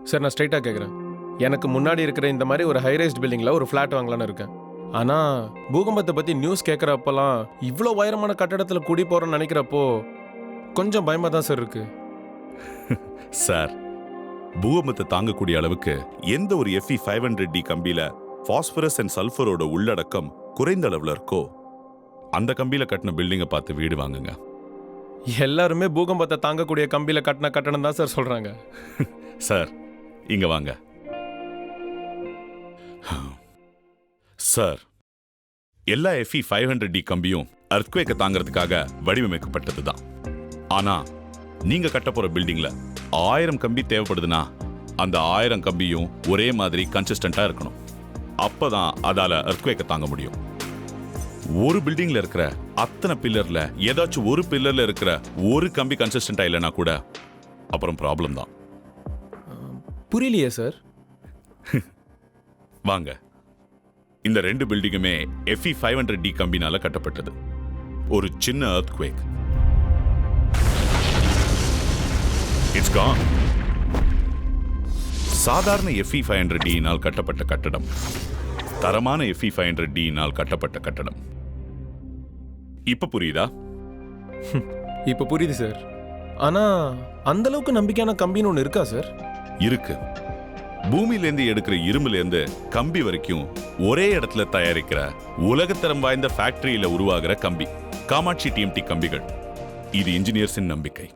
Sir நான் ஸ்ட்ரைட்டாக கேட்குறேன். எனக்கு முன்னாடி இருக்கிற இந்த மாதிரி ஒரு ஹைரைஸ்ட் பில்டிங்கில் ஒரு ஃப்ளாட் வாங்கலான்னு இருக்கேன். ஆனால் பூகம்பத்தை பற்றி நியூஸ் கேட்குறப்பெல்லாம் இவ்வளோ உயரமான கட்டடத்தில் குடி போகிறோன்னு நினைக்கிறப்போ கொஞ்சம் பயமாக தான் சார் இருக்கு. சார், பூகம்பத்தை தாங்கக்கூடிய அளவுக்கு எந்த ஒரு FE 500D கம்பியில பாஸ்பரஸ் அண்ட் சல்ஃபரோட உள்ளடக்கம் குறைந்த அளவில் இருக்கோ அந்த கம்பியில கட்டின பில்டிங்கை பார்த்து வீடு வாங்குங்க. எல்லாருமே பூகம்பத்தை தாங்கக்கூடிய கம்பியில் கட்டின கட்டணம் தான் சார் சொல்கிறாங்க. சார், இங்க வாங்க. சார், எல்லா FE 500D கம்பியும் எர்த்குவேக்கை தாங்கிறதுக்காக வடிவமைக்கப்பட்டது தான். ஆனா நீங்க கட்ட போற பில்டிங்ல 1000 கம்பி தேவைப்படுதுன்னா அந்த 1000 கம்பியும் ஒரே மாதிரி கன்சிஸ்டண்டா இருக்கணும். அப்பதான் அதால எர்த்குவேக்கை தாங்க முடியும். ஒரு பில்டிங்ல இருக்கிற அத்தனை பில்லர்ல ஏதாச்சும் ஒரு பில்லர்ல இருக்கிற ஒரு கம்பி கன்சிஸ்டண்டா இல்லைன்னா கூட அப்புறம் ப்ராப்ளம் தான். புரியலையே சார். வாங்க, இந்த 2 பில்டிங்குமே FE 500D கம்பினால கட்டப்பட்டது. ஒரு சின்ன எர்த்குவேக், இட்ஸ் கான். சாதாரண FE 500D கட்டப்பட்ட கட்டடம், தரமான FE 500D கட்டப்பட்ட கட்டடம். இப்ப புரியுதா? இப்ப புரியுது சார். ஆனா அந்த அளவுக்கு நம்பிக்கையான கம்பின்னு ஒன்று இருக்கா சார்? இருக்கு. பூமியிலேருந்து எடுக்கிற இரும்புலேருந்து கம்பி வரைக்கும் ஒரே இடத்துல தயாரிக்கிற உலகத்தரம் வாய்ந்த ஃபேக்டரியில உருவாகிற கம்பி காமாட்சி TMT கம்பிகள். இது இன்ஜினியர்ஸின் நம்பிக்கை.